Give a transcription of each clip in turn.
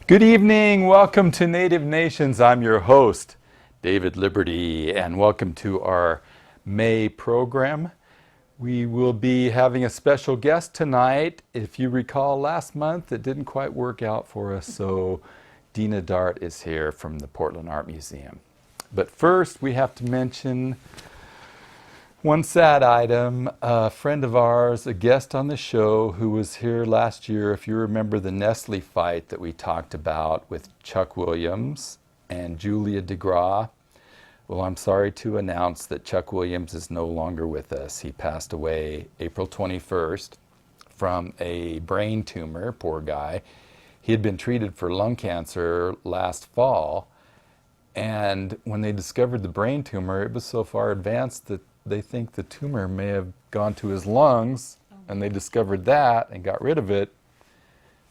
Good evening. Welcome to Native Nations. I'm your host, David Liberty, and welcome to our May program. We will be having a special guest tonight. If you recall, last month it didn't quite work out for us, so Deanna Dartt is here from the Portland Art Museum. But first, we have to mention one sad item. A friend of ours, a guest on the show who was here last year, if you remember the Nestle fight that we talked about with Chuck Williams and Julia DeGraw. Well, I'm sorry to announce that Chuck Williams is no longer with us. He passed away April 21st from a brain tumor, poor guy. He had been treated for lung cancer last fall, and when they discovered the brain tumor, it was so far advanced that they think the tumor may have gone to his lungs, and they discovered that and got rid of it,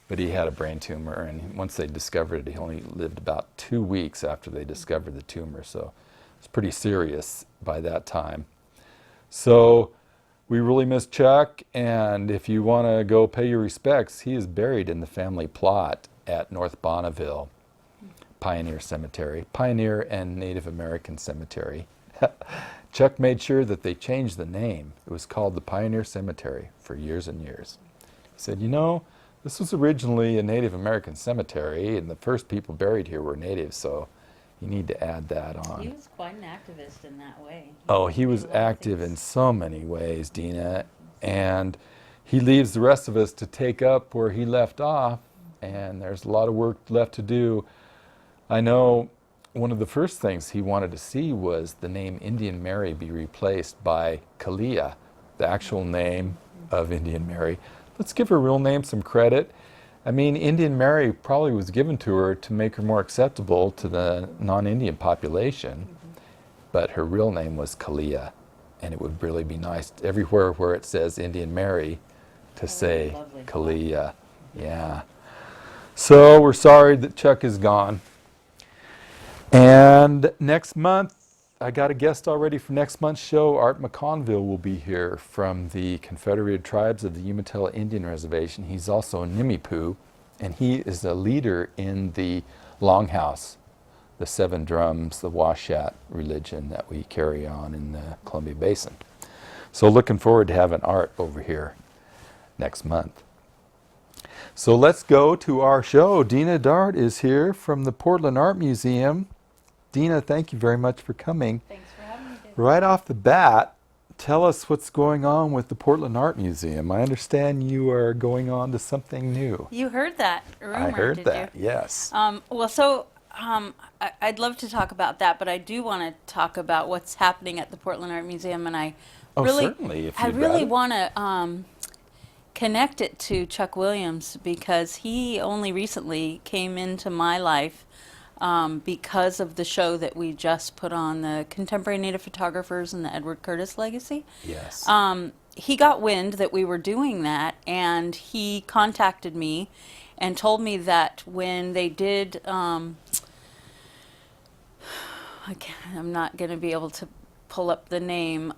but he had a brain tumor, and once they discovered it, he only lived about 2 weeks after they discovered the tumor, so it's pretty serious by that time. So we really miss Chuck, and if you want to go pay your respects, he is buried in the family plot at North Bonneville Pioneer Cemetery, Pioneer and Native American Cemetery. Chuck made sure that they changed the name. It was called the Pioneer Cemetery for years and years. He said, you know, this was originally a Native American cemetery, and the first people buried here were natives, so you need to add that on. He was quite an activist in that way. He was active in so many ways, Deanna, and he leaves the rest of us to take up where he left off, and there's a lot of work left to do. I know one of the first things he wanted to see was the name Indian Mary be replaced by Kalia, the actual name of Indian Mary. Let's give her real name some credit. I mean, Indian Mary probably was given to her to make her more acceptable to the non-Indian population, but her real name was Kalia, and it would really be nice everywhere where it says Indian Mary to say Kalia. Yeah. So we're sorry that Chuck is gone. And next month, I got a guest already for next month's show. Art McConville will be here from the Confederated Tribes of the Umatilla Indian Reservation. He's also a Nimipu, and he is a leader in the Longhouse, the Seven Drums, the Washat religion that we carry on in the Columbia Basin. So looking forward to having Art over here next month. So let's go to our show. Deanna Dartt is here from the Portland Art Museum. Deanna, thank you very much for coming. Thanks for having me, David. Right off the bat, tell us what's going on with the Portland Art Museum. I understand you are going on to something new. You heard that rumor, I heard that, you? yes. I'd love to talk about that, but I do want to talk about what's happening at the Portland Art Museum, and I certainly, if I you'd really rather. want to connect it to Chuck Williams, because he only recently came into my life because of the show that we just put on, the Contemporary Native Photographers and the Edward Curtis Legacy. Yes. He got wind that we were doing that, and he contacted me and told me that when they did, I'm not going to be able to pull up the name,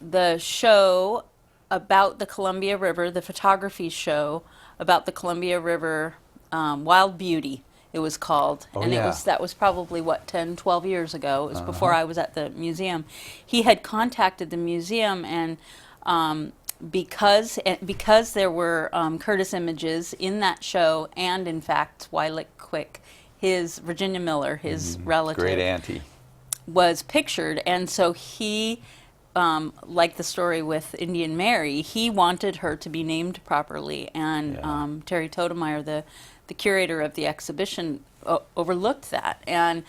the show about the Columbia River, the photography show about the Columbia River, Wild Beauty, it was called. That was probably, 10, 12 years ago. It was before I was at the museum. He had contacted the museum, and because there were Curtis images in that show, and in fact, Wylick Quick, his Virginia Miller, his relative, Great auntie, was pictured, and so he, like the story with Indian Mary, he wanted her to be named properly, and Terry Totemeyer, the curator of the exhibition, overlooked that, and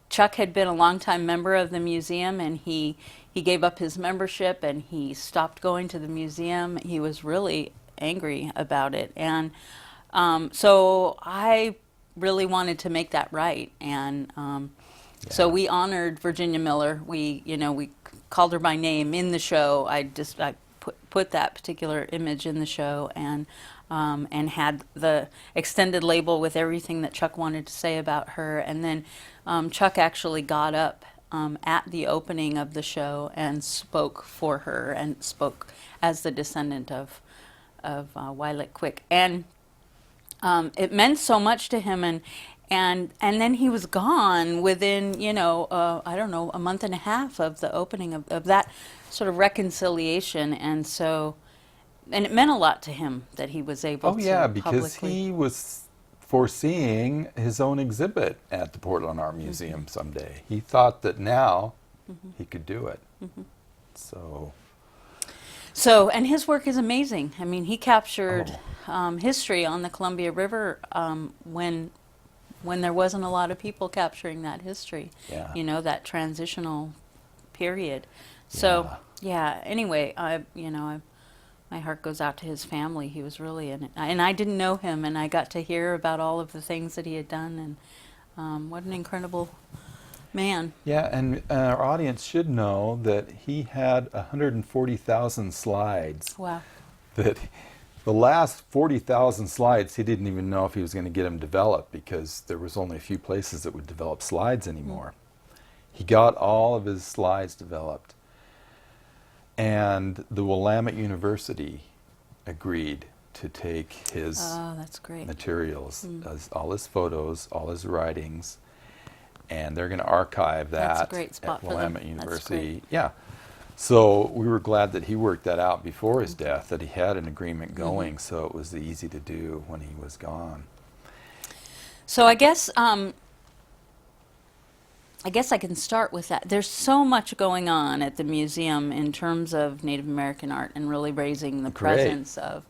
Chuck had been a longtime member of the museum, and he gave up his membership, and he stopped going to the museum. He was really angry about it, and so I really wanted to make that right, and so we honored Virginia Miller. We called her by name in the show. I put that particular image in the show, and had the extended label with everything that Chuck wanted to say about her. And then Chuck actually got up at the opening of the show and spoke for her, and spoke as the descendant of Wylick Quick. And it meant so much to him, and then he was gone within, I don't know, a month and a half of the opening of that sort of reconciliation, and it meant a lot to him that he was able Oh yeah, to because publicly. he was foreseeing his own exhibit at the Portland Art Museum someday. He thought that now he could do it. So, And his work is amazing. I mean, he captured history on the Columbia River when there wasn't a lot of people capturing that history. yeah. That transitional period. So, yeah. Anyway, my heart goes out to his family. He was really and I didn't know him, and I got to hear about all of the things that he had done, and what an incredible man. Yeah, and our audience should know that he had 140,000 slides. Wow. That the last 40,000 slides, he didn't even know if he was going to get them developed because there was only a few places that would develop slides anymore. He got all of his slides developed. And the Willamette University agreed to take his That's great. materials, all his photos, all his writings, and they're going to archive That's a that great spot at for them. Willamette That's University. great. Yeah. So we were glad that he worked that out before his death, that he had an agreement going, so it was easy to do when he was gone. So I guess I can start with that. There's so much going on at the museum in terms of Native American art and really raising the Great. presence of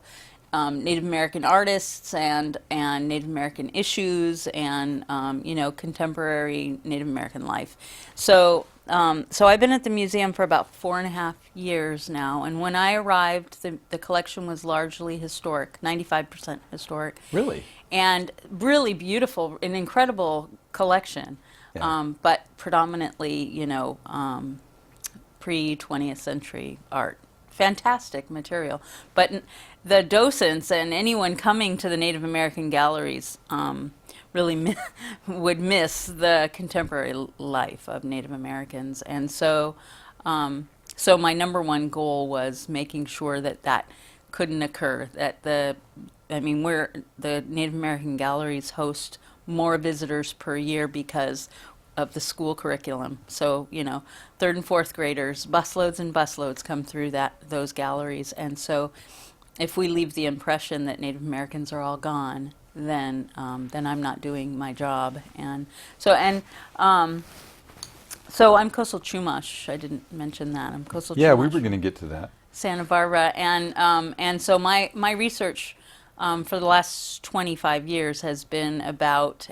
Native American artists and Native American issues and contemporary Native American life. So I've been at the museum for about 4.5 years now, and when I arrived, the collection was largely historic, 95% historic. Really? And really beautiful, an incredible collection. Yeah. But predominantly, pre-20th century art. Fantastic material. But the docents and anyone coming to the Native American galleries really would miss the contemporary life of Native Americans. And so my number one goal was making sure that couldn't occur. The Native American galleries host more visitors per year because of the school curriculum. So, third and fourth graders, busloads and busloads come through those galleries. And so if we leave the impression that Native Americans are all gone, then I'm not doing my job. So I'm Coastal Chumash. I didn't mention that. I'm Coastal Chumash. Yeah, we were going to get to that. Santa Barbara. And so my research for the last 25 years has been about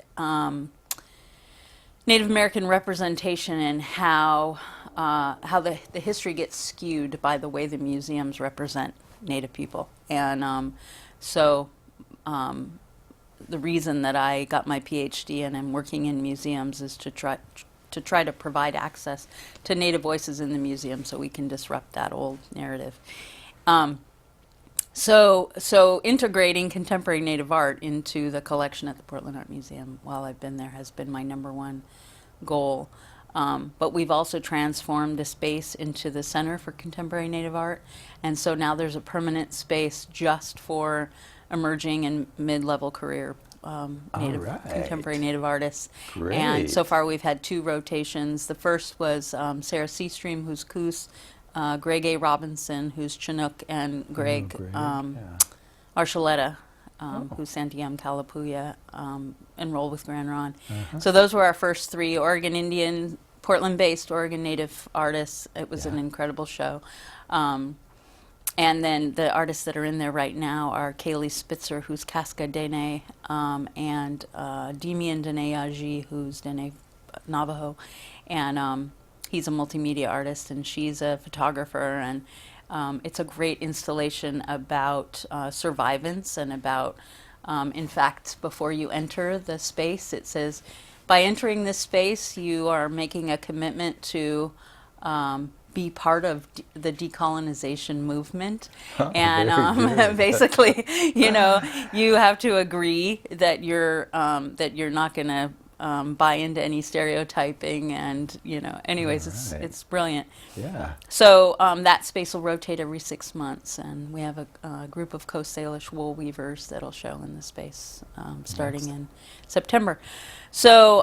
Native American representation and how the history gets skewed by the way the museums represent Native people. And the reason that I got my PhD and I'm working in museums is to try to provide access to Native voices in the museum so we can disrupt that old narrative. So integrating contemporary Native art into the collection at the Portland Art Museum while I've been there has been my number one goal. But we've also transformed the space into the Center for Contemporary Native Art. And so now there's a permanent space just for emerging and mid-level career contemporary Native artists. Great. And so far we've had 2 rotations. The first was Sarah Seastream, who's Coos, Greg A. Robinson, who's Chinook, and Greg Archuleta, who's Santiam Kalapuya, enrolled with Grand Ron. So those were our first 3 Oregon Indian, Portland-based Oregon Native artists. It was an incredible show. And then the artists that are in there right now are Kaylee Spitzer, who's Casca Dene, and Demian Dene Aji, who's Dene Navajo. And he's a multimedia artist, and she's a photographer. And it's a great installation about survivance and about, in fact, before you enter the space, it says, by entering this space, you are making a commitment to be part of the decolonization movement. And basically, you have to agree that you're not going to buy into any stereotyping, and anyways, All right. it's brilliant. Yeah. So that space will rotate every 6 months, and we have a group of Coast Salish wool weavers that'll show in the space starting in September. So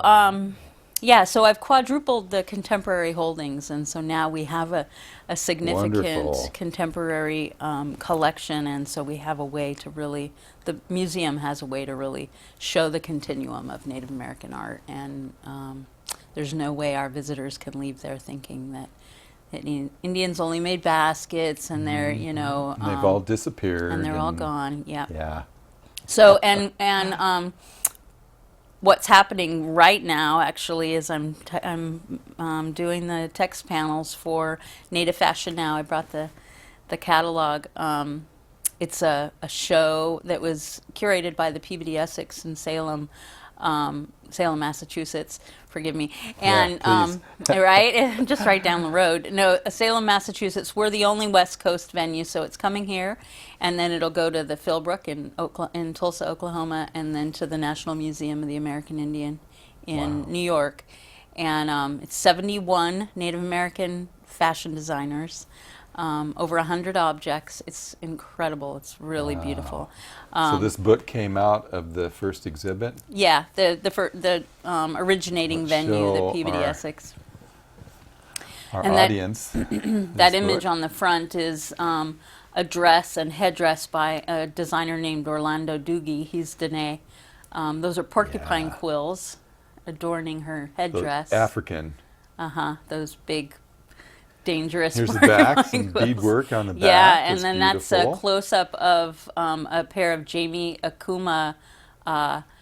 so I've quadrupled the contemporary holdings, and so now we have a significant Wonderful. contemporary collection, and so we have a way to really, the museum has a way to really show the continuum of Native American art, and there's no way our visitors can leave there thinking that Indians only made baskets, and they're, They've all disappeared. and they're all gone. Yeah. Yeah. So what's happening right now actually is I'm doing the text panels for Native Fashion Now. I brought the catalog. It's a show that was curated by the Peabody Essex in Salem, Massachusetts. Forgive me. And right, just right down the road. No, Salem, Massachusetts. We're the only West Coast venue, so it's coming here, and then it'll go to the Philbrook in Tulsa, Oklahoma, and then to the National Museum of the American Indian in New York. And it's 71 Native American fashion designers. Over 100 objects. It's incredible. It's really beautiful. So this book came out of the first exhibit? Yeah, the originating venue, the Peabody Essex. Our And audience. That image on the front is a dress and headdress by a designer named Orlando Doogie. He's Dene. Those are porcupine quills adorning her headdress. African. Those big, dangerous. Here's the back, some beadwork on the back. Yeah, and then beautiful. that's a close-up of a pair of Jamie Akuma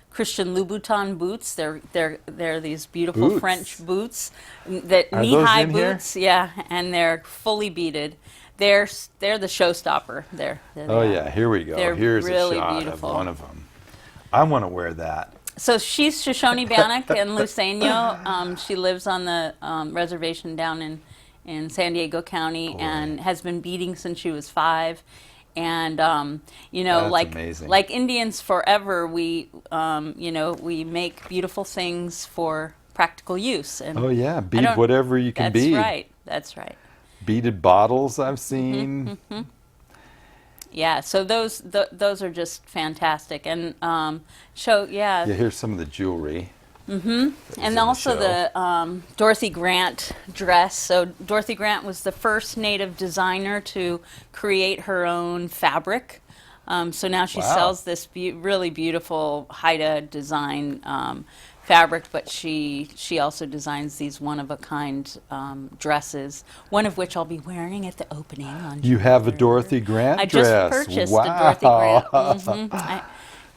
Christian Louboutin boots. They're these beautiful Boots. French boots, that Are those knee-high in here? boots. Yeah, and they're fully beaded. They're the showstopper. There. Oh yeah, here we go. They're Here's really a shot beautiful. of one of them. I want to wear that. So she's Shoshone Bannock and Luiseño. She lives on the reservation down in San Diego County and has been beading since she was 5. And That's amazing. like Indians forever, we we make beautiful things for practical use. And Oh yeah, bead whatever you can bead. That's right. Beaded bottles I've seen. Yeah, so those are just fantastic, and show Yeah, here's some of the jewelry. and also the Dorothy Grant dress. So Dorothy Grant was the first Native designer to create her own fabric. So now she sells this really beautiful Haida design fabric, but she also designs these one-of-a-kind dresses, one of which I'll be wearing at the opening on You have a June Dorothy Grant I dress. just purchased a Dorothy Grant.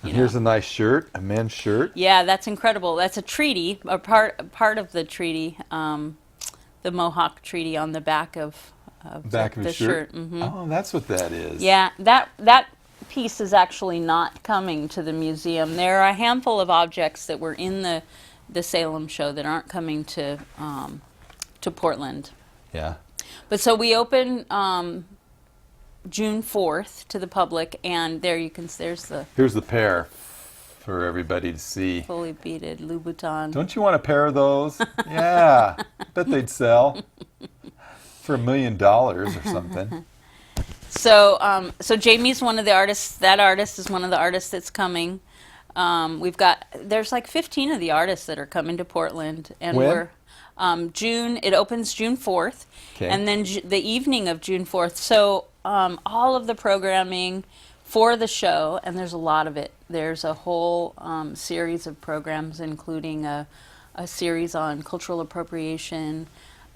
Here's a nice shirt, a men's shirt. Yeah, that's incredible. That's a treaty, a part of the treaty, the Mohawk Treaty on the back of the shirt. Oh, that's what that is. Yeah, that piece is actually not coming to the museum. There are a handful of objects that were in the Salem show that aren't coming to Portland. Yeah. But so we open June 4th to the public, and there's the Here's the pair for everybody to see. fully beaded Louboutin. Don't you want a pair of those? Yeah. Bet they'd sell for $1 million or something. So Jamie's one of the artists. That artist is one of the artists that's coming. There's like 15 of the artists that are coming to Portland, and When? June. It opens June 4th, Okay. and then the evening of June 4th. So all of the programming for the show, and there's a lot of it. There's a whole series of programs, including a series on cultural appropriation.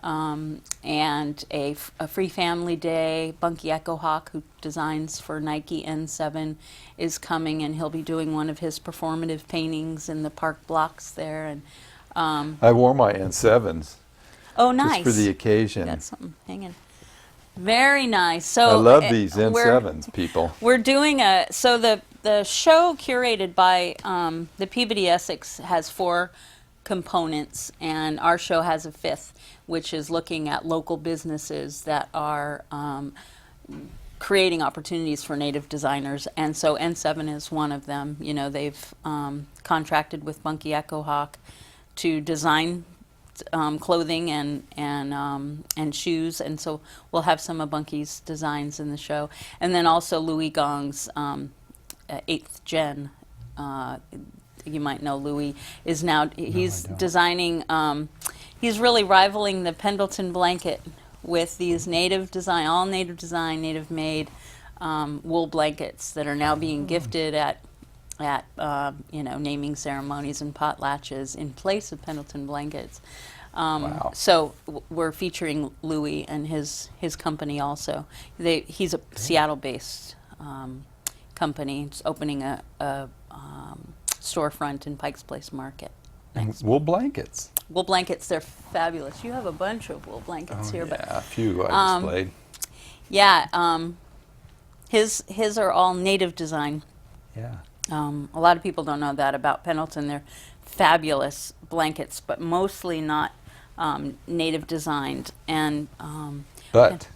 And a Free Family Day. Bunky Echo Hawk, who designs for Nike N7, is coming, and he'll be doing one of his performative paintings in the park blocks there. And I wore my N7s oh, nice! just for the occasion. Got something hanging. Very nice. So I love these we're- N7s, people. We're doing the show curated by the Peabody Essex has 4 components, and our show has a 5th, which is looking at local businesses that are creating opportunities for Native designers. And so N7 is one of them. They've contracted with Bunky Echo Hawk to design clothing and shoes, and so we'll have some of Bunky's designs in the show, and then also Louis Gong's 8th gen. You might know Louis is now he's designing. He's really rivaling the Pendleton blanket with these native design, all native design, native made wool blankets that are now being gifted at naming ceremonies and potlatches in place of Pendleton blankets. Wow. So we're featuring Louis and his company also. He's a Seattle-based company. It's opening a storefront in Pikes Place Market. And wool blankets. Wool blankets, they're fabulous. You have a bunch of wool blankets here, but a few I displayed. yeah, his are all native design. Yeah. A lot of people don't know that about Pendleton. They're fabulous blankets, but mostly not native designed. And but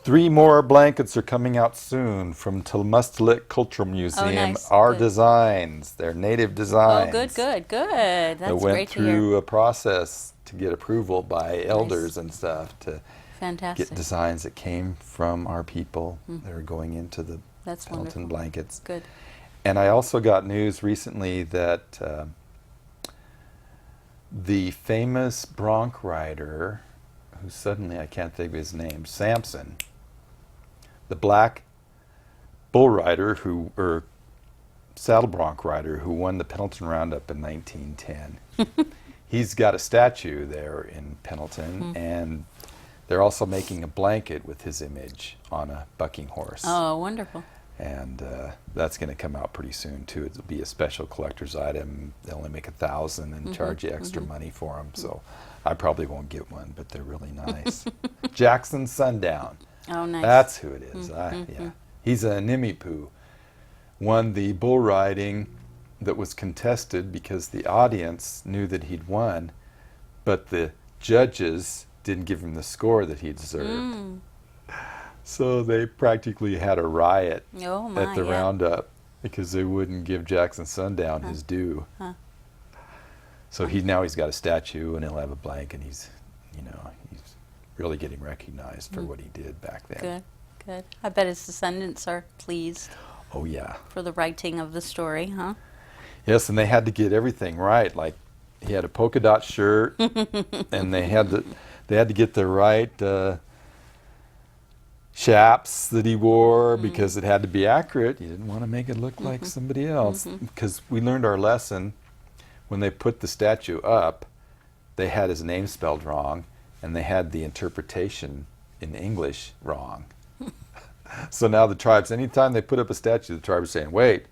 3 more blankets are coming out soon from Chumash Culture Museum. nice. Our Good. designs, they're native designs. oh, good. That's That went great to hear. through a process to get approval by elders and stuff to Fantastic. get designs that came from our people that are going into the That's Pendleton wonderful. blankets. Good. And I also got news recently that the famous bronc rider, who suddenly I can't think of his name, Samson, the black bull rider or saddle bronc rider who won the Pendleton Roundup in 1910. He's got a statue there in Pendleton, and they're also making a blanket with his image on a bucking horse. Oh, wonderful. And that's going to come out pretty soon too. It'll be a special collector's item. They'll only make 1,000 and charge you extra money for them. So I probably won't get one, but they're really nice. Jackson Sundown. Oh, nice. That's who it is. Yeah, he's a Nimipu. Won the bull riding that was contested because the audience knew that he'd won, but the judges didn't give him the score that he deserved. So they practically had a riot Oh, my, at the yeah. roundup because they wouldn't give Jackson Sundown his due. So now he's got a statue and he'll have a blank, and he's really getting recognized for what he did back then. Good. I bet his descendants are pleased Oh yeah. for the writing of the story, huh? Yes, and they had to get everything right. Like he had a polka dot shirt, and they had to get the right chaps that he wore because it had to be accurate. You didn't want to make it look like somebody else, because we learned our lesson when they put the statue up. They had his name spelled wrong, and they had the interpretation in English wrong. So now the tribes, anytime they put up a statue, the tribe is saying, "Wait,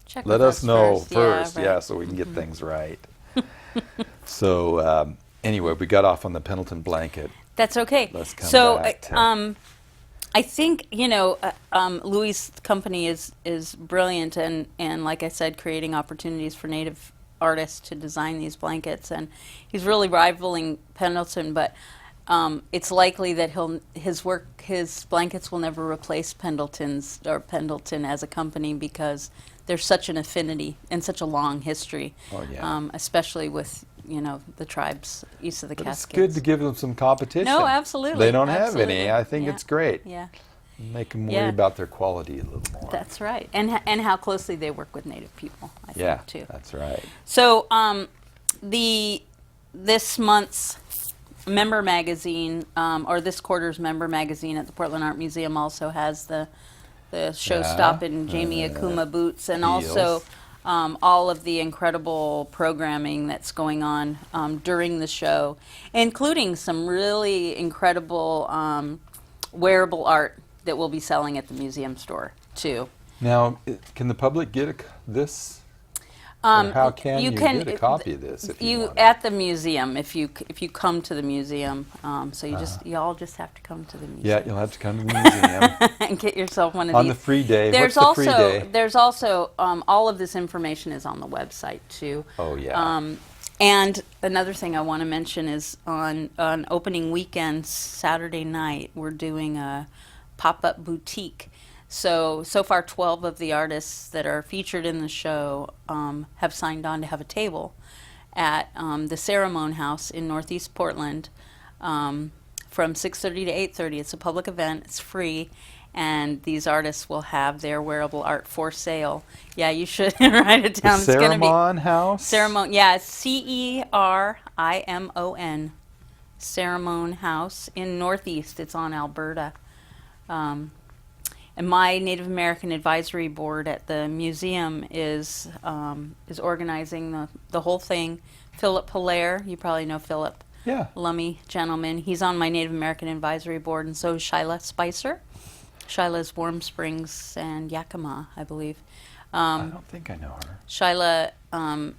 Check let with us know first, Yeah, right. so we can get things right." So anyway, we got off on the Pendleton blanket. That's okay. Let's come so, back to- I think Louis' company is brilliant, and like I said, creating opportunities for Native artists to design these blankets, and he's really rivaling Pendleton. But it's likely that his blankets will never replace Pendleton as a company, because there's such an affinity and such a long history. Oh, yeah. Especially with the tribes east of the But Cascades. it's good to give them some competition. No, absolutely. They don't have Absolutely. any. I think Yeah. it's great. Yeah, Make them worry Yeah. about their quality a little more. that's right. And how closely they work with Native people, I yeah, think, too. that's right. So this month's member magazine, or this quarter's member magazine at the Portland Art Museum, also has the showstop in Jamie Akuma boots, and also Heels. all of the incredible programming that's going on during the show, including some really incredible wearable art that we'll be selling at the museum store too. Now, can the public get this? Or how can you get a copy of this if you want it? At the museum, if you come to the museum, so you all just have to come to the museum. Yeah, you'll have to come to the museum and get yourself one of on these. the free day. There's What's the free also day? there's also all of this information is on the website too. Oh yeah. And another thing I want to mention is on opening weekend, Saturday night, we're doing a pop-up boutique. So far 12 of the artists that are featured in the show have signed on to have a table at the Ceremone House in Northeast Portland from 6:30 to 8:30. It's a public event. It's free. And these artists will have their wearable art for sale. Yeah, you should write it down. The Ceremone House? Ceremone, yeah, Cerimon. Ceremone House in Northeast. It's on Alberta. And my Native American Advisory Board at the museum is organizing the whole thing. Philip Hilaire, you probably know Philip. Yeah. Lummy gentleman. He's on my Native American Advisory Board, and so is Shyla Spicer. Shyla's Warm Springs and Yakima, I believe. I don't think I know her. Shyla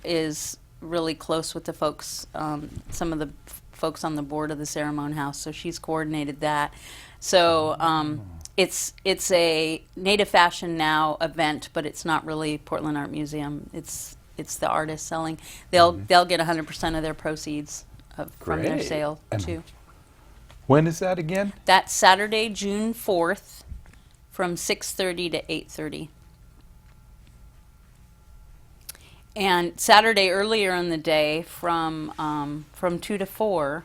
is really close with the folks, some of the folks on the board of the Ceremone House, so she's coordinated that. So it's a Native Fashion Now event, but it's not really Portland Art Museum. It's the artists selling. They'll get 100% of their proceeds from their sale too. When is that again? That's Saturday, June 4th, from 6:30 to 8:30. And Saturday earlier in the day from 2 to 4,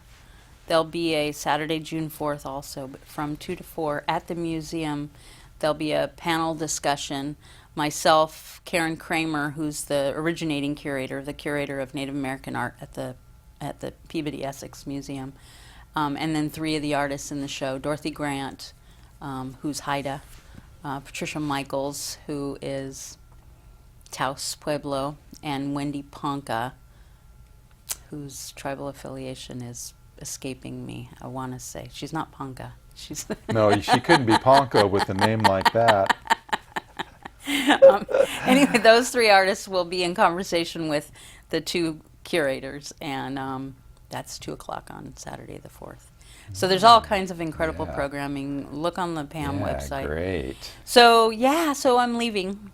there'll be a Saturday, June 4th also, but from 2 to 4 at the museum, there'll be a panel discussion. Myself, Karen Kramer, who's the originating curator, the curator of Native American art at the Peabody Essex Museum, and then 3 of the artists in the show, Dorothy Grant, who's Haida, Patricia Michaels, who is Taos Pueblo, and Wendy Ponca, whose tribal affiliation is escaping me, I want to say. She's not Ponca. She's No, she couldn't be Ponca with a name like that. Anyway, those 3 artists will be in conversation with the 2 curators, and that's 2 o'clock on Saturday the 4th. So there's all kinds of incredible programming. Look on the PAM website. Great. So I'm leaving.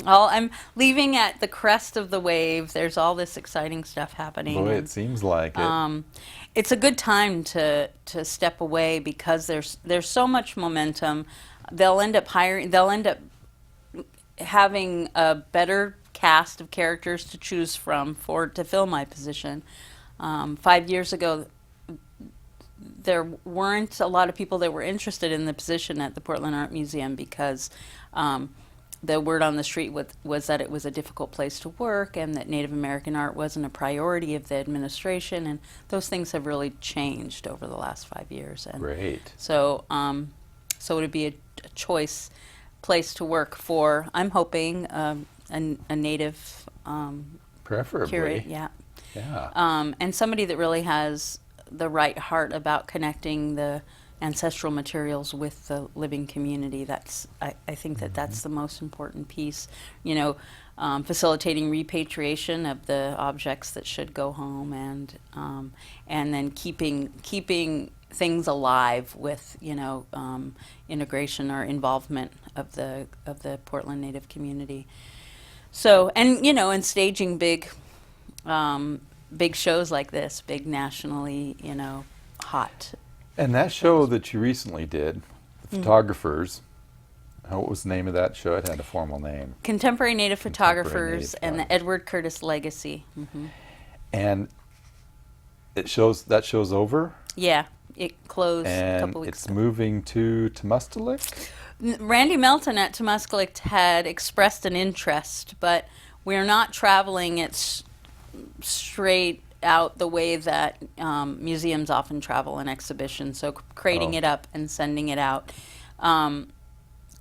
I'm leaving at the crest of the wave. There's all this exciting stuff happening. Boy, it seems like it. It's a good time to step away because there's so much momentum. They'll end up having a better cast of characters to choose from to fill my position. 5 years ago, there weren't a lot of people that were interested in the position at the Portland Art Museum because the word on the street was that it was a difficult place to work and that Native American art wasn't a priority of the administration, and those things have really changed over the last 5 years. And Great. so it'd be a choice place to work for, I'm hoping, a Native Preferably. curate, yeah. Yeah. And somebody that really has the right heart about connecting the ancestral materials with the living community. I think that's the most important piece. Facilitating repatriation of the objects that should go home, and then keeping things alive with integration or involvement of the Portland Native community. So and staging big shows like this, big nationally, hot. And that show that you recently did, the photographers, what was the name of that show? It had a formal name. Contemporary Native Photographers and the Photographers. Edward Curtis Legacy. Mm-hmm. And that show's over? Yeah, it closed a And couple weeks it's ago. moving to Temustalik? Randy Melton at Temustalik had expressed an interest, but we're not traveling it straight out the way that museums often travel an exhibition. So crating it up and sending it out.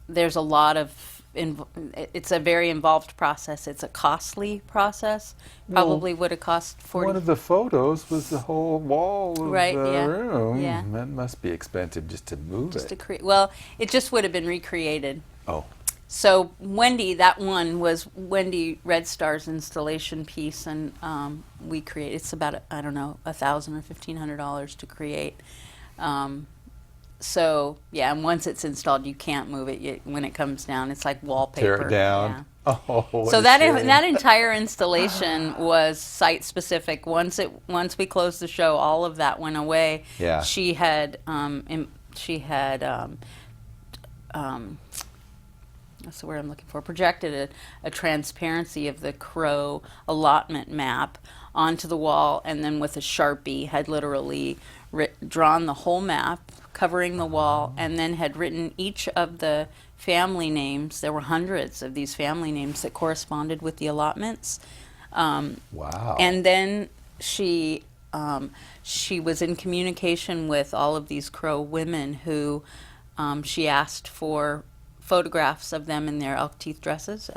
There's a lot of, it's a very involved process. It's a costly process. Probably would have cost 40. One of the photos was the whole wall of the room. Yeah. That must be expensive just to move it. Well, it just would have been recreated. Oh. So that one was Wendy Red Star's installation piece, and we create. It's about $1,000 or $1,500 to create. So yeah, and once it's installed, you can't move it. When it comes down, it's like wallpaper. Tear it down. Yeah. Oh. What So a that shame. entire installation was site specific. Once we closed the show, all of that went away. Yeah. that's the word I'm looking for, projected a transparency of the Crow allotment map onto the wall, and then with a Sharpie had literally drawn the whole map covering the wall, and then had written each of the family names. There were hundreds of these family names that corresponded with the allotments. Wow. And then she was in communication with all of these Crow women who she asked for photographs of them in their elk tooth dresses.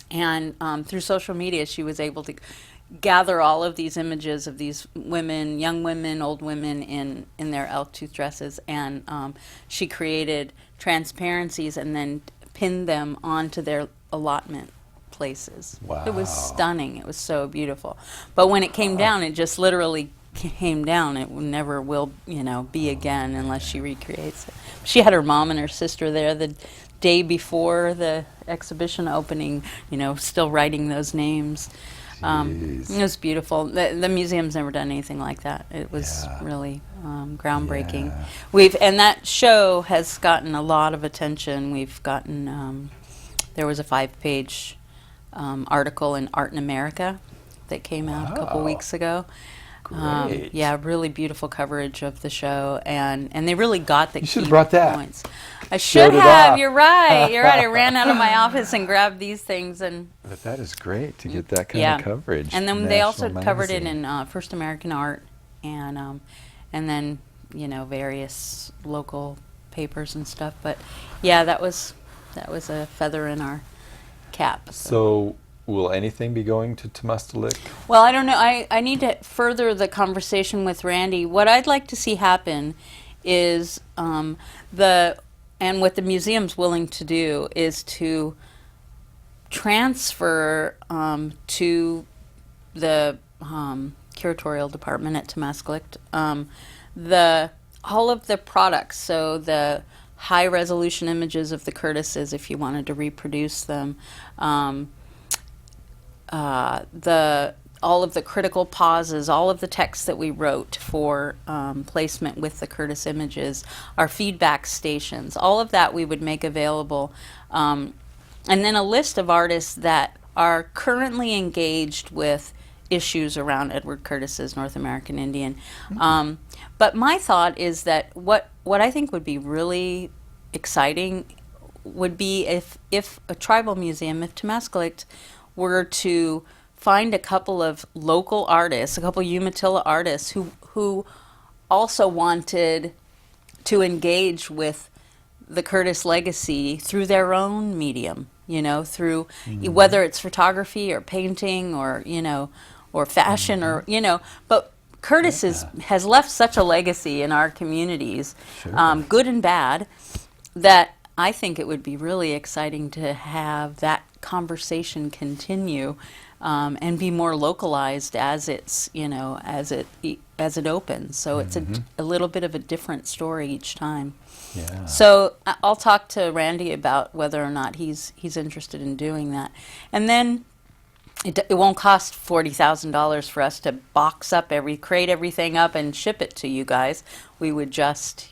And through social media, she was able to gather all of these images of these women, young women, old women in their elk tooth dresses, and she created transparencies and then pinned them onto their allotment places. Wow. It was stunning. It was so beautiful. But when it came down, it just literally came down. It never will, be again unless she recreates it. She had her mom and her sister there the day before the exhibition opening, still writing those names. It was beautiful. The museum's never done anything like that. It was really groundbreaking. Yeah. And that show has gotten a lot of attention. We've gotten, there was a 5-page article in Art in America that came out a couple weeks ago. Great. Really beautiful coverage of the show, and they really got the You should key have brought that. points. I Showed should it have. off. You're right. I ran out of my office and grabbed these things, and But that is great to get that kind of coverage. And then they also National covered it magazine. in First American Art, and then various local papers and stuff. But that was a feather in our cap. So will anything be going to Temustalik? Well, I don't know. I need to further the conversation with Randy. What I'd like to see happen is and what the museum's willing to do is to transfer to the curatorial department at Temustalik all of the products. So the high resolution images of the Curtises, if you wanted to reproduce them. All of the critical pauses, all of the text that we wrote for placement with the Curtis images, our feedback stations, all of that we would make available. And then a list of artists that are currently engaged with issues around Edward Curtis's North American Indian. But my thought is that what I think would be really exciting would be if a tribal museum, if Temustalik were to find a couple of local artists, a couple of Umatilla artists who also wanted to engage with the Curtis legacy through their own medium, through whether it's photography or painting or, or fashion or, but Curtis has left such a legacy in our communities, good and bad, that I think it would be really exciting to have that conversation continue and be more localized as it's as it opens. So it's a little bit of a different story each time. Yeah. So I'll talk to Randy about whether or not he's interested in doing that, and then it won't cost $40,000 for us to crate everything up and ship it to you guys. We would just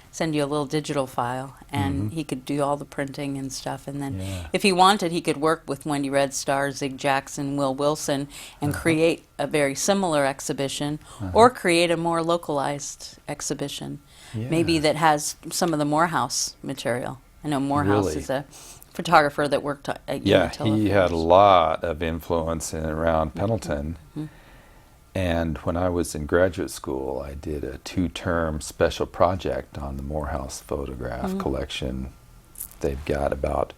send you a little digital file, and he could do all the printing and stuff. And then if he wanted, he could work with Wendy Red Star, Zig Jackson, Will Wilson, and create a very similar exhibition, or create a more localized exhibition, maybe that has some of the Morehouse material. I know Morehouse is a photographer that worked at Umatilla. He had a lot of influence in around Pendleton. And when I was in graduate school, I did a 2-term special project on the Morehouse photograph collection. They've got about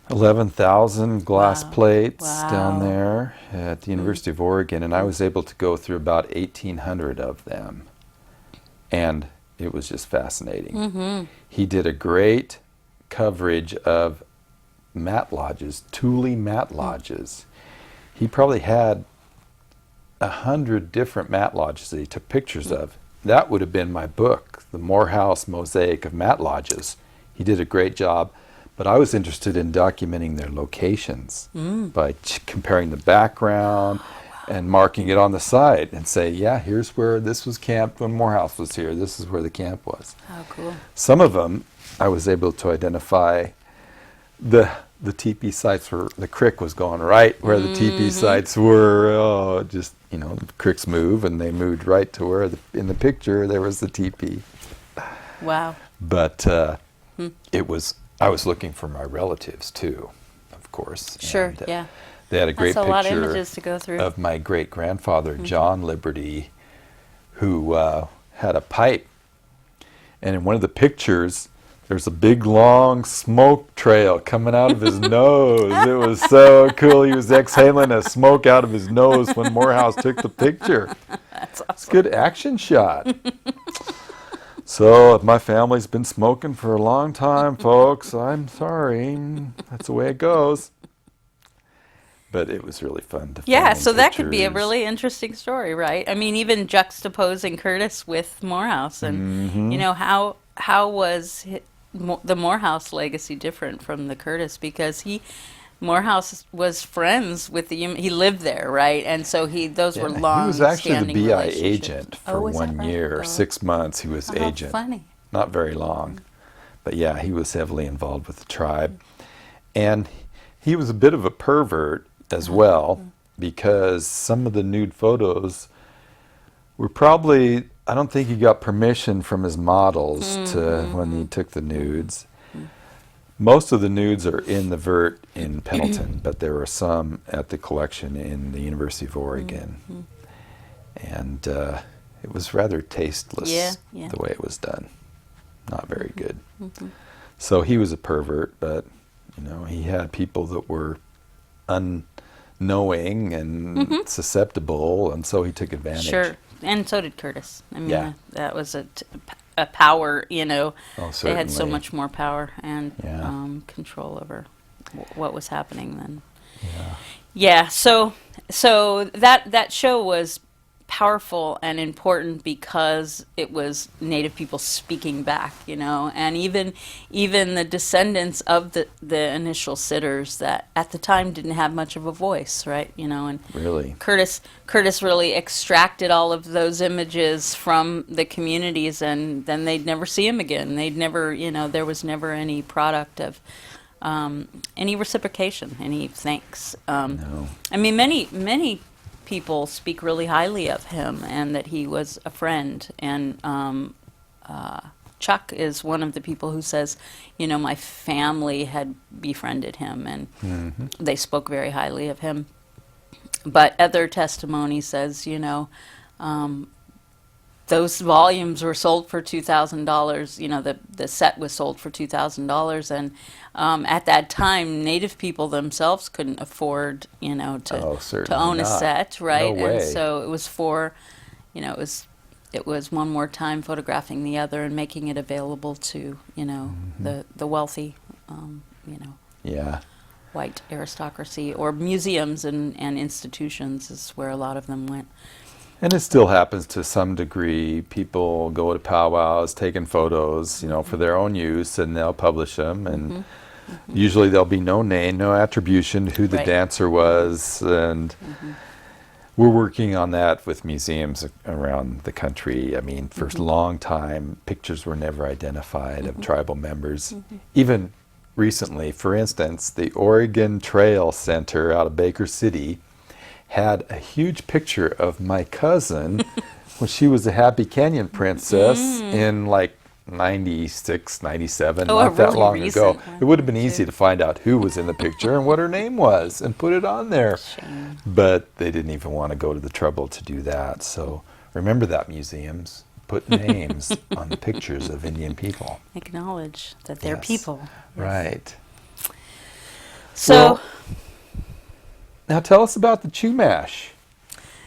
11,000 glass plates down there at the University of Oregon, and I was able to go through about 1,800 of them. And it was just fascinating. He did a great coverage of mat lodges, Thule mat lodges. He probably had 100 different mat lodges that he took pictures of. That would have been my book, The Morehouse Mosaic of Mat Lodges. He did a great job, but I was interested in documenting their locations by comparing the background and marking it on the side and say, here's where this was camped when Morehouse was here. This is where the camp was. Oh, cool. Some of them I was able to identify the teepee sites where the creek was going right where the teepee sites were. Oh, just, you know, the creeks move, and they moved right to where in the picture there was the teepee. Wow. But I was looking for my relatives too, of course. Sure, And, yeah. They had a great That's a lot of picture images to go through. of my great-grandfather, John Liberty, who had a pipe. And in one of the pictures, there's a big, long smoke trail coming out of his nose. It was so cool. He was exhaling a smoke out of his nose when Morehouse took the picture. That's awesome. It's a good action shot. So, if my family's been smoking for a long time, folks, I'm sorry. That's the way it goes. But it was really fun to Yeah, find so that could be a pictures. really interesting story, right? I mean, even juxtaposing Curtis with Morehouse, and you know, how was the Morehouse legacy different from the Curtis? Because Morehouse was friends with he lived there, right? And so those were long. He was actually the BI relationships. agent for Was that 1 right? year, Oh. 6 months. He was Oh, how agent. funny. Not very long, but yeah, he was heavily involved with the tribe, and he was a bit of a pervert as well, because some of the nude photos were probably, I don't think he got permission from his models to when he took the nudes. Most of the nudes are in the Vert in Pendleton, but there were some at the collection in the University of Oregon. And it was rather tasteless, Yeah. the way it was done. Not very good. So he was a pervert, but you know, he had people that were unknowing and susceptible, and so he took advantage. Sure, and so did Curtis. I mean, Yeah. that was a power, you know. Oh, They had so certainly. much more power and Yeah. control over what was happening then. Yeah. Yeah, so that show was powerful and important because it was Native people speaking back, you know, and even the descendants of the initial sitters that at the time didn't have much of a voice, right? You know, and Really? Curtis really extracted all of those images from the communities, and then they'd never see him again. They'd never, you know, there was never any product of any reciprocation, any thanks. No. I mean, many people speak really highly of him and that he was a friend. And Chuck is one of the people who says, you know, my family had befriended him and they spoke very highly of him. But other testimony says, you know, those volumes were sold for $2,000. You know, the set was sold for $2,000, and at that time, Native people themselves couldn't afford, you know, to own a set, right? No way. And so it was for, you know, it was one more time photographing the other and making it available to, you know, the wealthy, you know, Yeah. white aristocracy, or museums and institutions is where a lot of them went. And it still happens to some degree. People go to powwows, taking photos, you know, for their own use, and they'll publish them. And usually there'll be no name, no attribution to who the Right. dancer was. And we're working on that with museums around the country. I mean, for a long time, pictures were never identified of tribal members. Even recently, for instance, the Oregon Trail Center out of Baker City had a huge picture of my cousin when she was a Happy Canyon princess in like 96, 97, Oh, not that really long recent ago. one. It would have been easy to find out who was in the picture and what her name was and put it on there. Shame. But they didn't even want to go to the trouble to do that. So remember that, museums. Put names on the pictures of Indian people. Acknowledge that they're Yes. people. Yes. Right. So, Well, now tell us about the Chumash,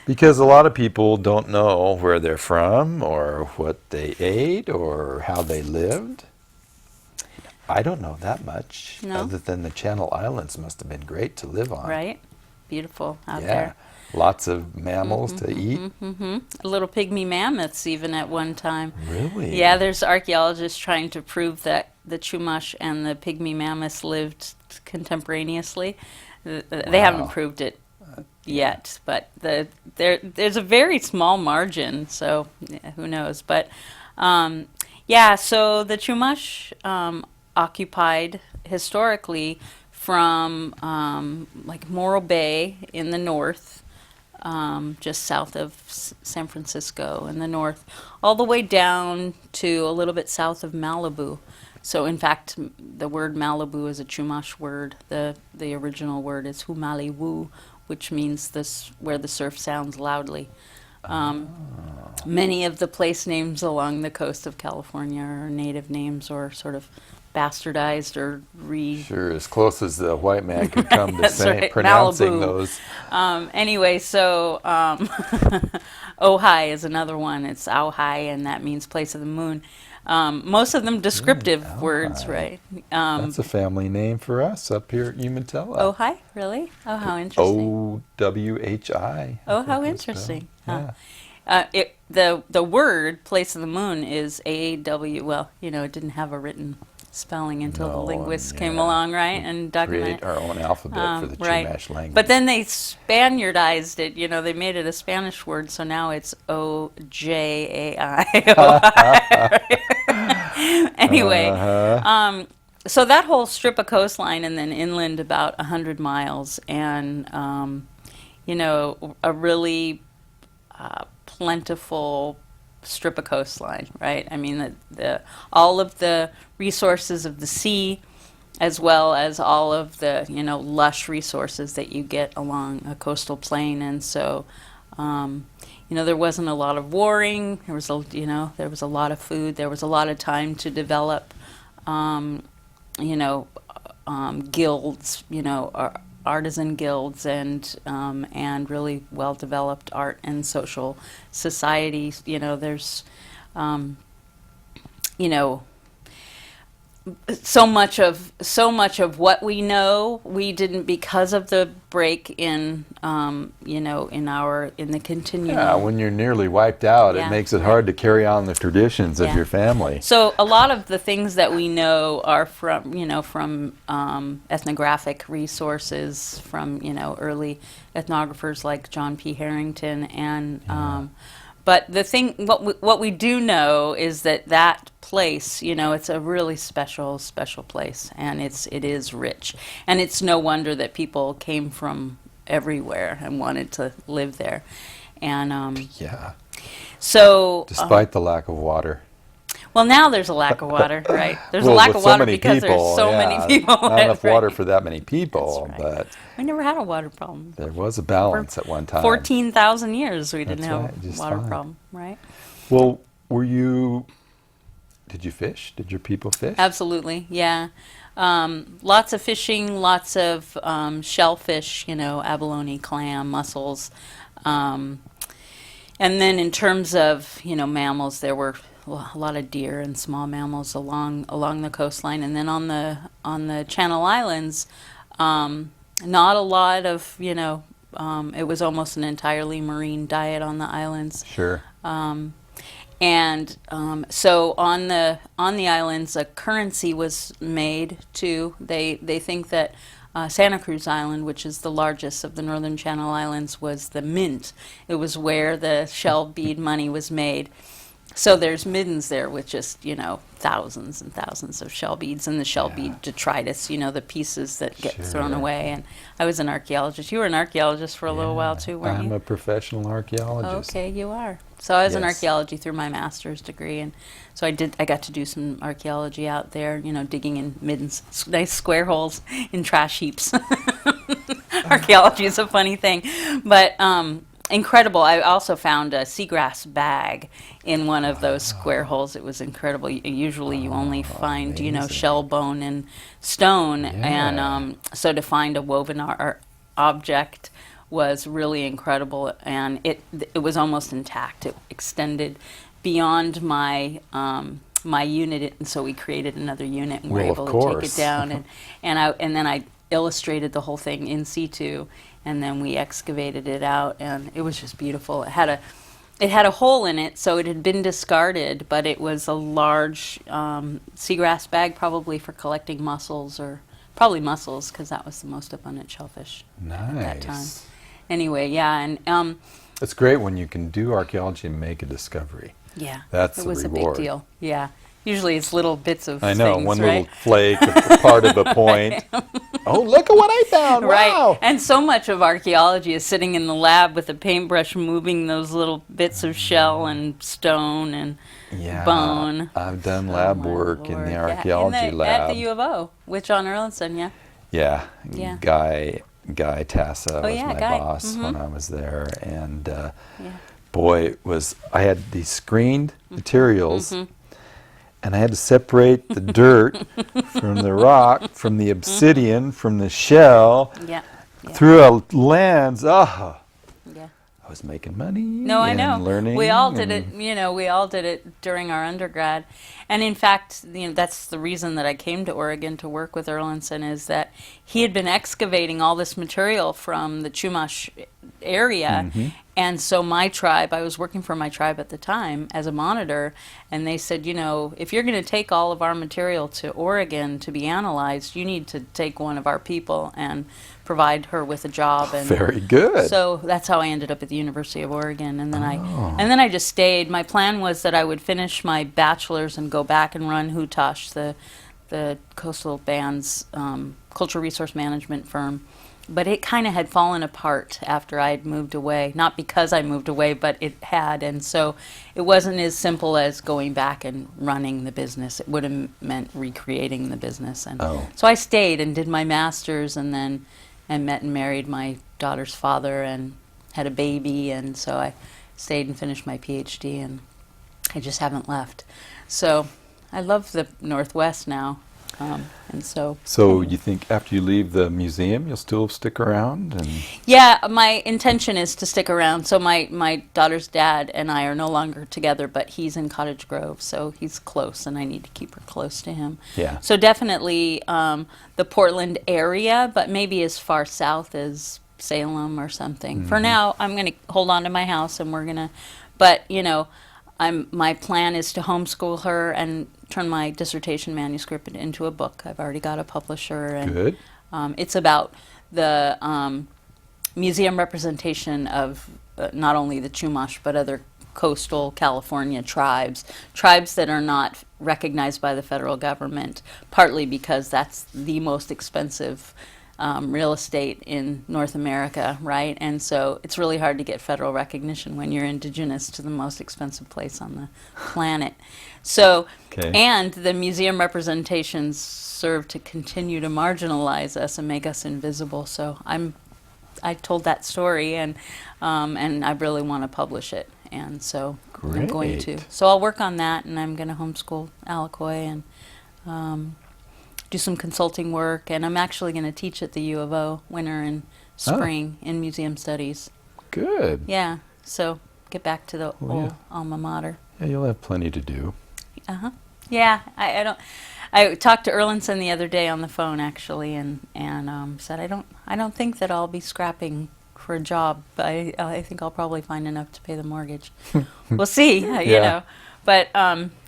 because a lot of people don't know where they're from or what they ate or how they lived. I don't know that much, No? other than the Channel Islands must have been great to live on. right? Beautiful out Yeah, there. lots of mammals to eat. Little pygmy mammoths even at one time. Really? Yeah, there's archaeologists trying to prove that the Chumash and the pygmy mammoths lived contemporaneously. They haven't proved it yet, but there's a very small margin, so yeah, who knows? But Yeah, so the Chumash occupied historically from like Morro Bay in the north, just south of San Francisco in the north, all the way down to a little bit south of Malibu. So, in fact, the word Malibu is a Chumash word. The original word is Humaliwu, which means this where the surf sounds loudly. Many of the place names along the coast of California are native names or sort of bastardized or Sure, as close as the white man could come to That's say right, pronouncing Malibu. those. Anyway, so Ojai is another one. It's Auhai, and that means place of the moon. Most of them descriptive words, right? That's a family name for us up here at Umatilla. Ojai, really? Oh, how interesting. Owhi. Oh, how interesting. Yeah. The word place of the moon is AW. Well, it didn't have a written spelling until the No, linguists and came yeah, along, right, and documented Create our own alphabet for the right. Chumash language. But then they Spaniardized it. They made it a Spanish word, so now it's Ojai. Anyway, so that whole strip of coastline and then inland about 100 miles, and a really plentiful strip of coastline, right? I mean, all of the resources of the sea, as well as all of the lush resources that you get along a coastal plain, and so there wasn't a lot of warring. There was a lot of food. There was a lot of time to develop, guilds, artisan guilds, and really well developed art and social societies. There's so much of what we know we didn't because of the break in in the continuum. Yeah, when you're nearly wiped out, Yeah. it makes it hard to carry on the traditions of Yeah. your family. So a lot of the things that we know are from ethnographic resources from early ethnographers like John P. Harrington, and but the thing what we do know is that place, it's a really special place, and it is rich, and it's no wonder that people came from everywhere and wanted to live there, and Yeah, so despite the lack of water. well, now there's a lack of water, right? There's Well, a lack with of so water many because people, there's so yeah, many people. Not enough right. water for that many people, That's right. but We never had a water problem. there was a balance at one time. 14,000 years we didn't That's have right, a just water fine. problem, right? Well, did you fish? Did your people fish? Absolutely, yeah. Lots of fishing, lots of shellfish, abalone, clam, mussels. And then in terms of, mammals, there were a lot of deer and small mammals along the coastline. And then on the Channel Islands, not a lot of, it was almost an entirely marine diet on the islands. Sure. And so on the islands, a currency was made too. They think that Santa Cruz Island, which is the largest of the Northern Channel Islands, was the mint. It was where the shell bead money was made. So there's middens there with just, thousands and thousands of shell beads, and the shell bead detritus, the pieces that get thrown Sure. away. And I was an architecturist. You were an archaeologist for a little while too, weren't I'm you? a professional archaeologist. Okay, you are. So I was in Yes. archaeology through my master's degree, and so I got to do some archaeology out there, digging in middens, nice square holes in trash heaps. Archaeology is a funny thing, but incredible. I also found a seagrass bag in one of those square holes. It was incredible. Usually you only find, amazing. shell bone and stone, Yeah. and so to find a woven object was really incredible, and it was almost intact. It extended beyond my my unit, and so we created another unit and were Well, of able to take it course. down, and then I illustrated the whole thing in situ, and then we excavated it out, and it was just beautiful. It had a hole in it, so it had been discarded, but it was a large seagrass bag, probably for collecting mussels, or probably mussels, because that was the most abundant shellfish at that time. Nice. Anyway, yeah, and It's great when you can do archaeology and make a discovery. yeah, That's it the was a reward. big deal. Yeah, Usually it's little bits of I know, things, one right? little flake, a part of a point. Oh, look at what I found! Right. Wow. And so much of archaeology is sitting in the lab with a paintbrush moving those little bits of shell and stone and Yeah, bone. I've done Oh lab my work in Lord. the Yeah, archaeology lab. At the U of O with John Erlandson, yeah. Yeah, Yeah. Guy Tassa was yeah, my Guy. boss when I was there, and Yeah. boy, I had these screened materials, and I had to separate the dirt from the rock, from the obsidian, from the shell, Yeah. Yeah. through a lens. Ah, Yeah. I was making money. No, I and know. learning. We all did it. and- We all did it during our undergrad, and in fact, that's the reason that I came to Oregon to work with Erlandson, is that he had been excavating all this material from the Chumash area, and so my tribe. I was working for my tribe at the time as a monitor, and they said, if you're going to take all of our material to Oregon to be analyzed, you need to take one of our people and provide her with a job. And Very good. so that's how I ended up at the University of Oregon, and then I just stayed. My plan was that I would finish my bachelor's and go back and run Hutash, the Coastal Band's cultural resource management firm. But it kind of had fallen apart after I had moved away. Not because I moved away, but it had, and so it wasn't as simple as going back and running the business. It would have meant recreating the business, and so I stayed and did my master's, and then met and married my daughter's father and had a baby, and so I stayed and finished my PhD, and I just haven't left. So I love the Northwest now, and so. So you think after you leave the museum, you'll still stick around? And Yeah, my intention is to stick around. So my daughter's dad and I are no longer together, but he's in Cottage Grove, so he's close, and I need to keep her close to him. Yeah. So definitely the Portland area, but maybe as far south as Salem or something. For now, I'm going to hold on to my house, and we're going to, but my plan is to homeschool her and turn my dissertation manuscript into a book. I've already got a publisher, and good. it's about the museum representation of not only the Chumash but other coastal California tribes that are not recognized by the federal government, partly because that's the most expensive real estate in North America, right? And so it's really hard to get federal recognition when you're indigenous to the most expensive place on the planet. So, and the museum representations serve to continue to marginalize us and make us invisible. So I told that story, and I really want to publish it, and so I'm going to. So I'll work on that, and I'm going to homeschool Alacoy and do some consulting work, and I'm actually going to teach at the U of O winter and spring in museum studies. Good. Yeah, so get back to the old alma mater. Yeah, you'll have plenty to do. Yeah, I talked to Erlandson the other day on the phone, actually, and said I don't think that I'll be scrapping for a job, but I think I'll probably find enough to pay the mortgage. We'll see, you know. But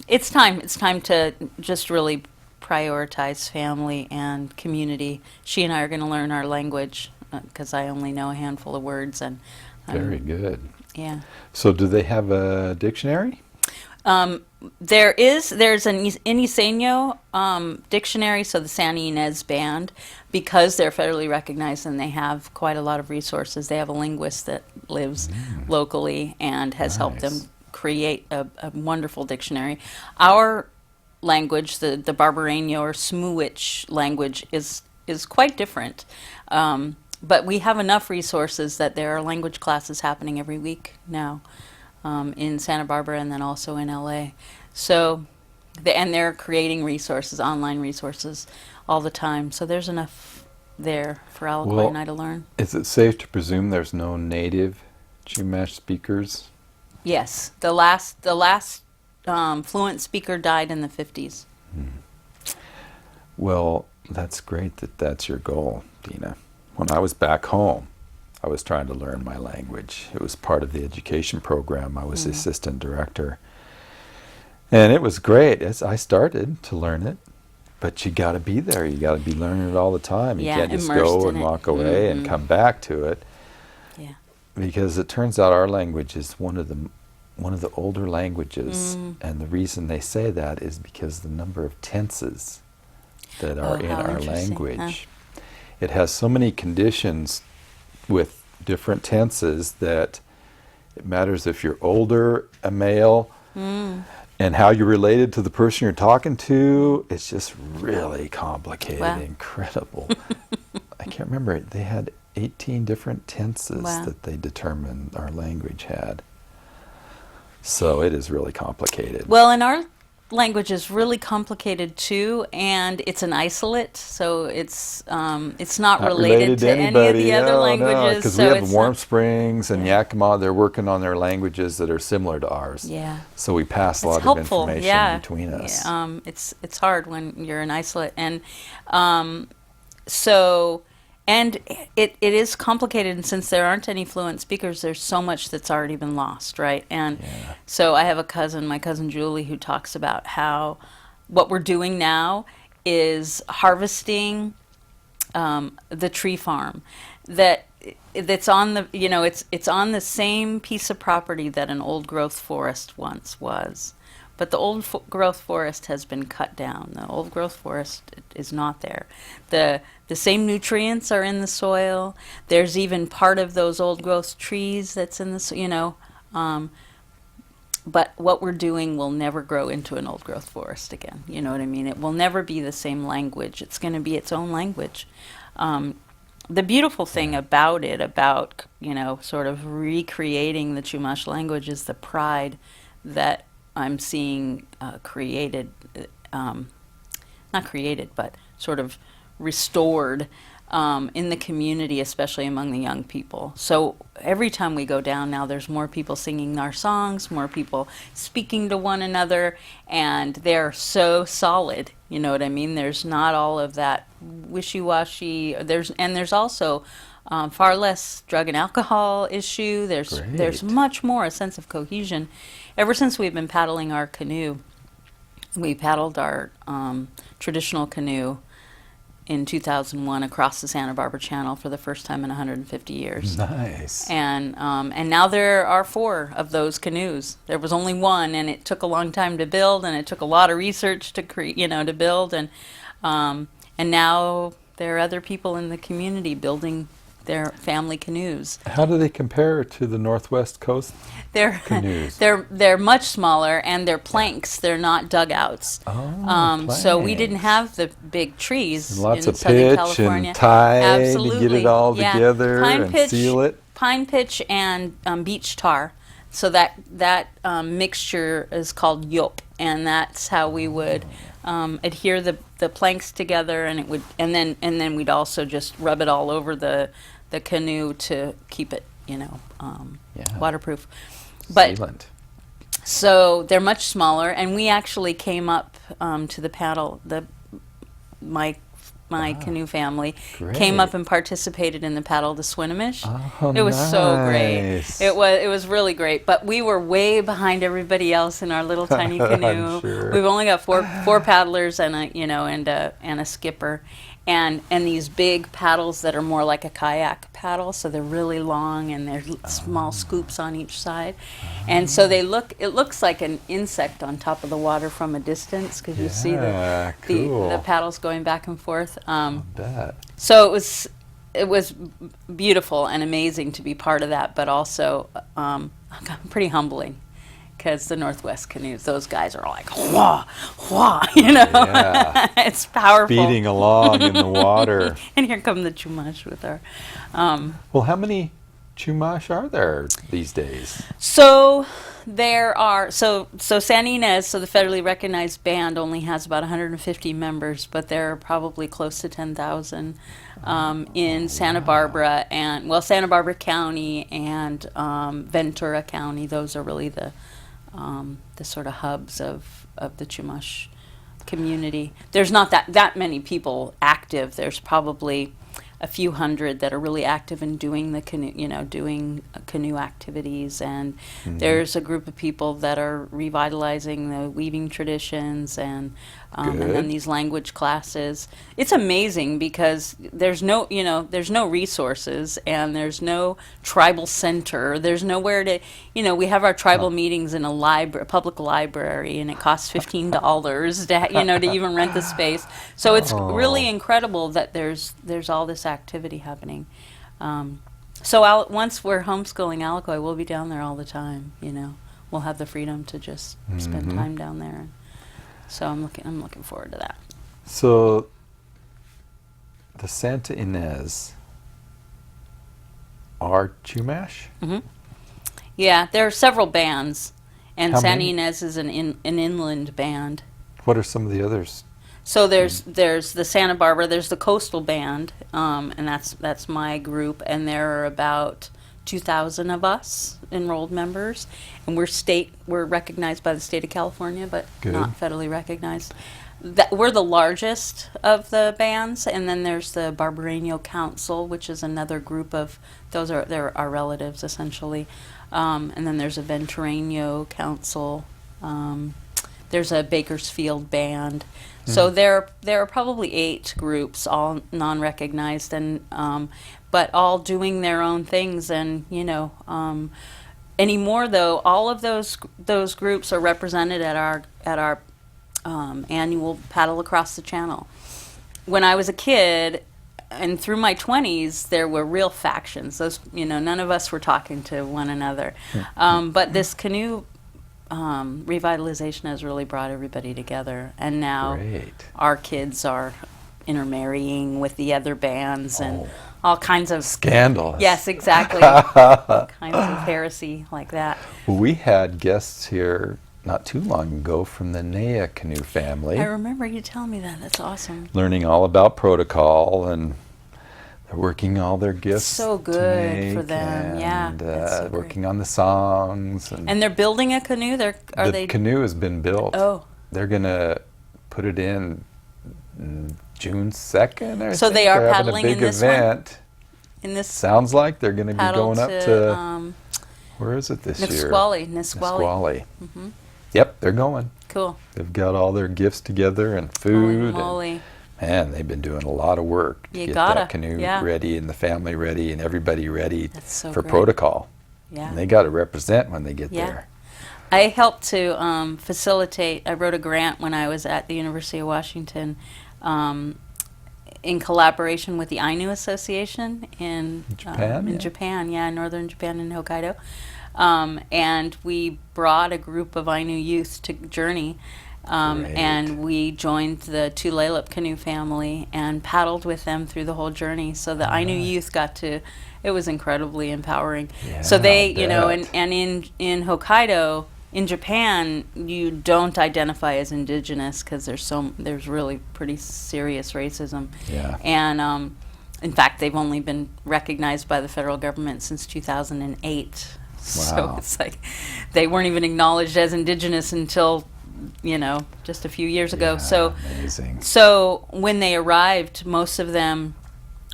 it's time to just really prioritize family and community. She and I are going to learn our language because I only know a handful of words, and very good. Yeah. So do they have a dictionary? There's an Iniseño dictionary, so the San Ynez Band, because they're federally recognized and they have quite a lot of resources. They have a linguist that lives locally and has helped them create a wonderful dictionary. Our language, the Barbareño or Smuich language, is quite different. But we have enough resources that there are language classes happening every week now. In Santa Barbara and then also in LA. So, and they're creating resources, online resources, all the time. So there's enough there for Alacoy and I to learn. Is it safe to presume there's no native Chumash speakers? Yes, the last fluent speaker died in the 50s. Well, that's great that that's your goal, Deanna. When I was back home, I was trying to learn my language. It was part of the education program. I was the assistant director. And it was great. I started to learn it, but you got to be there. You got to be learning it all the time. You can't just go and walk away and come back to it. Yeah. Because it turns out our language is one of the one of the older languages, and the reason they say that is because the number of tenses that are in how our interesting. language. It has so many conditions with different tenses that it matters if you're older, a male, and how you're related to the person you're talking to. It's just really complicated, Wow. incredible. I can't remember, they had 18 different tenses Wow. that they determined our language had. So it is really complicated. Well, and our language is really complicated too, and it's an isolate, so it's not related to any of the other languages. Because so we have it's Warm not- Springs and Yakima, they're working on their languages that are similar to ours. Yeah. So we pass a It's lot helpful, of information yeah. between us. Yeah, it's hard when you're an isolate, and so and it is complicated. And since there aren't any fluent speakers, there's so much that's already been lost, right? And Yeah. so I have a cousin, my cousin Julie, who talks about how what we're doing now is harvesting the tree farm that's on the it's on the same piece of property that an old growth forest once was, but the old growth forest has been cut down. The old growth forest is not there. The same nutrients are in the soil. There's even part of those old growth trees that's in the but what we're doing will never grow into an old growth forest again. You know what I mean? It will never be the same language. It's going to be its own language. The beautiful thing about it, about, sort of recreating the Chumash language, is the pride that I'm seeing created, not created, but sort of restored in the community, especially among the young people. So every time we go down now, there's more people singing our songs, more people speaking to one another, and they're so solid. You know what I mean? There's not all of that wishy-washy. There's also far less drug and alcohol issue. There's Great. much more a sense of cohesion. Ever since we've been paddling our canoe, we paddled our traditional canoe in 2001 across the Santa Barbara Channel for the first time in 150 years. Nice. And now there are 4 of those canoes. There was only one, and it took a long time to build, and it took a lot of research to to build, and now there are other people in the community building their family canoes. How do they compare to the Northwest Coast They're canoes? they're much smaller, and they're planks. They're not dugouts. So we didn't have the big trees Lots in of Southern pitch California. and tie Absolutely. to get it all Yeah. together Pine and pitch, seal it. Pine pitch and beach tar. So that mixture is called yop, and that's how we would adhere the planks together, and it would, and then we'd also just rub it all over the canoe to keep it, waterproof. But Sealant. so they're much smaller, and we actually came up to the paddle. My canoe family came up Great. and participated in the paddle to Swinomish. Oh, It was so great. nice. It was really great. But we were way behind everybody else in our little tiny canoe. sure. We've only got four paddlers and a skipper. And these big paddles that are more like a kayak paddle, so they're really long, and there's small scoops on each side, and so it looks like an insect on top of the water from a distance, because you see Yeah, the cool. paddles going back and forth. Bet. So it was beautiful and amazing to be part of that, but also pretty humbling. Because the Northwest canoes, those guys are like, wah, wah, Yeah. It's powerful. Beating along in the water. And here come the Chumash with our. Well, how many Chumash are there these days? So there are, so San Ynez, so the federally recognized band, only has about 150 members, but there are probably close to 10,000 in Santa Barbara Santa Barbara County and Ventura County. Those are really the sort of hubs of the Chumash community. There's not that many people active. There's probably a few hundred that are really active in doing the canoe, doing canoe activities, and there's a group of people that are revitalizing the weaving traditions, and And then Good. these language classes. It's amazing because there's no, there's no resources and there's no tribal center. There's nowhere to, we have our tribal meetings in a library, public library, and it costs $15 to, to even rent the space. So it's really incredible that there's all this activity happening. So once we're homeschooling Alakoi, we'll be down there all the time. We'll have the freedom to just spend time down there. So I'm looking forward to that. So the Santa Ynez are Chumash? Yeah, there are several bands, and How Santa many? Ynez is an inland band. What are some of the others? So there's the Santa Barbara, there's the Coastal Band, and that's my group, and there are about 2,000 of us enrolled members, and we're recognized by the state of California, but Good. not federally recognized. We're the largest of the bands, and then there's the Barbareño Council, which is another group of they're our relatives essentially, and then there's a Ventureño Council. There's a Bakersfield band. So there are probably 8 groups, all non-recognized, and but all doing their own things. And anymore though, all of those groups are represented at our annual Paddle Across the Channel. When I was a kid, and through my 20s, there were real factions. Those none of us were talking to one another, but this canoe revitalization has really brought everybody together, and now Great. our kids are intermarrying with the other bands and all kinds of Scandalous. Yes, exactly. All kinds of heresy like that. Well, we had guests here not too long ago from the Nea canoe family, I remember you telling me that. That's awesome. learning all about protocol, and they're working all their gifts. So to good for make, them. Yeah, and that's so great. working on the songs. And they're building a canoe. The canoe has been built. Oh. They're gonna put it in June 2nd. So think. they are They're paddling having a in big this one? event. In this Sounds like they're going to be paddle going up to where is it this year? Nisqually. Nisqually. Yep, they're going. Cool. They've got all their gifts together and Holy food. moly. Man, they've been doing a lot of work to You get gotta, that canoe yeah. ready and the family ready and everybody ready That's so for great. protocol. Yeah. And they got to represent when they get Yeah. there. I helped to facilitate. I wrote a grant when I was at the University of Washington in collaboration with the Ainu Association in Japan, yeah? Japan, northern Japan in Hokkaido. And we brought a group of Ainu youth to Journey. Great. And we joined the Tulalip canoe family and paddled with them through the whole journey. So the Ainu youth got to, it was incredibly empowering. So Yeah, they, I'll bet. and in Hokkaido, in Japan, you don't identify as indigenous because there's really pretty serious racism. Yeah. And in fact, they've only been recognized by the federal government since 2008. So Wow. it's like they weren't even acknowledged as indigenous until just a few years ago. Yeah, So amazing. so when they arrived, most of them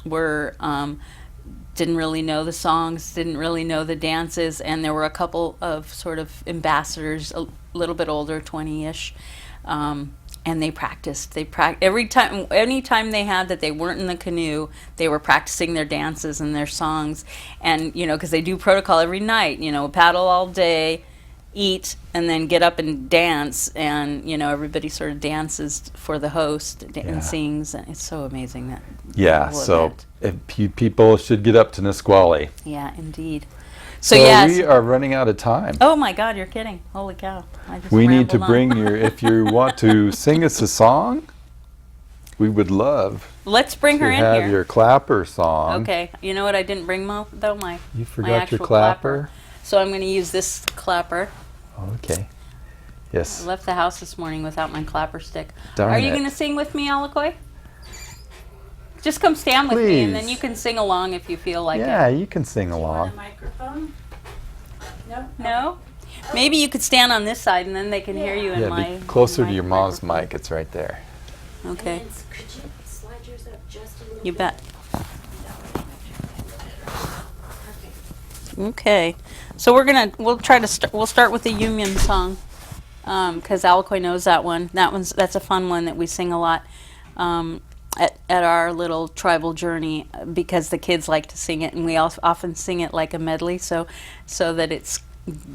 were didn't really know the songs, didn't really know the dances, and there were a couple of sort of ambassadors, a little bit older, 20-ish, and they practiced. Anytime they had that they weren't in the canoe, they were practicing their dances and their songs, and because they do protocol every night, paddle all day, eat, and then get up and dance, and everybody sort of dances for the host Yeah. and sings, and it's so amazing that Yeah, whole so event. people should get up to Nisqually. Yeah, indeed. So yes. we are running out of time. Oh my God, you're kidding! Holy cow! I just We need to rambled on. bring if you want to sing us a song, we would love Let's bring to her in have here. your clapper song. Okay. You know what I didn't bring though? My You my forgot your actual clapper? So I'm going to use this clapper. Okay. I Yes. left the house this morning without my clapper stick. Darn Are you it. going to sing with me, Alakoi? Just come stand with me, and then Please. you can sing along if you feel like Yeah, it. you can sing along. microphone? No? No? Maybe you could stand on this side, and then they can hear you in Yeah, my. be closer in to my your mom's microphone. mic. It's right there. Okay. And could you slide yours up just a little You bit? bet. Perfect. Okay. So we'll start with the Union song. because Alcoy knows that one. That's a fun one that we sing a lot at our little tribal journey because the kids like to sing it, and we also often sing it like a medley, so that it's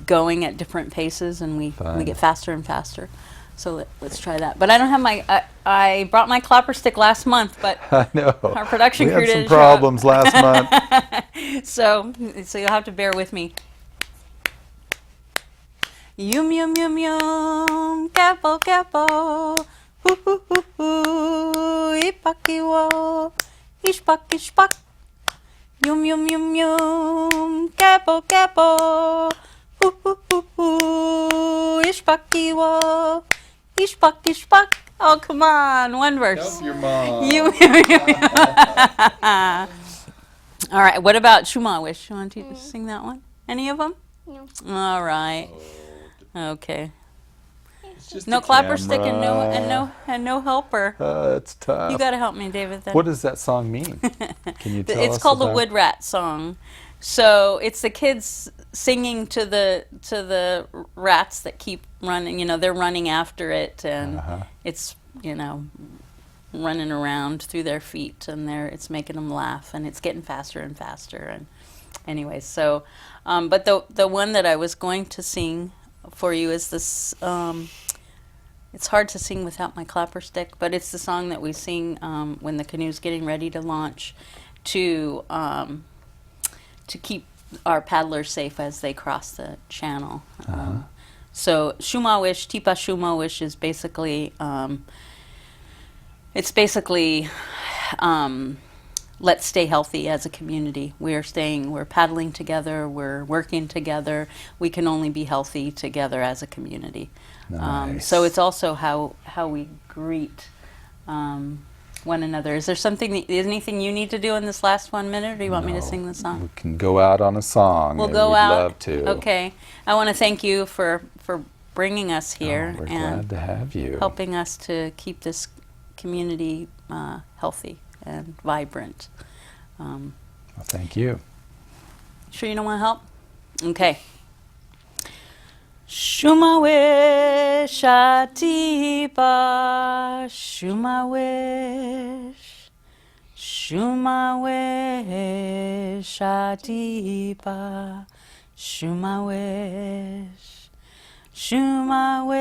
going at different paces, and we get faster and faster. So let's try that. But I don't have my. I brought my clapper stick last month, but I know. our production crew We had some didn't show up. problems last month. So you'll have to bear with me. Yum yum yum yum, capo capo, hoo hoo hoo hoo, ipakiwo, ishpak ishpak. Yum yum yum yum, capo capo, hoo hoo hoo hoo, ishpakiwo, ishpak ishpak. Oh come on, one verse. Help your mom. Yum yum yum. All right. What about Chumash? You want to sing that one? Any of them? No. All right. Okay. It's just No a clapper stick and camera. no helper. It's tough. You got to help me, David. Then. What does that song mean? Can you tell us? It's called the about- Wood Rat Song. So it's the kids singing to the rats that keep running. You know, they're running after it, and it's running around through their feet, and it's making them laugh, and it's getting faster and faster. And anyway, so but the one that I was going to sing for you is this. It's hard to sing without my clapper stick, but it's the song that we sing when the canoe's getting ready to launch, to keep our paddlers safe as they cross the channel. So Shumawish, Tipa Shumawish is basically let's stay healthy as a community. We're paddling together, we're working together. We can only be healthy together as a community. Nice. So it's also how we greet one another. Is there anything you need to do in this last 1 minute, or do you want me to sing the song? We can go out on a song. We'll and go we'd out. love to. Okay. I want to thank you for bringing us here We're and glad to have you. helping us to keep this community healthy and vibrant. Well, thank you. Sure you don't want to help? Okay. Shumawish atipa, Shumawish, Shumawish atipa, Shumawish, Shumawish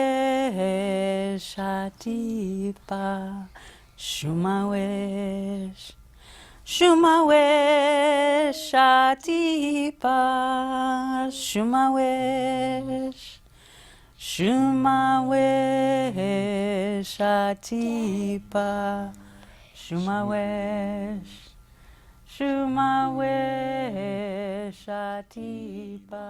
atipa, Shumawish, Shumawish atipa, Shumawish, Shumawish atipa, Shumawish, Shumawish atipa.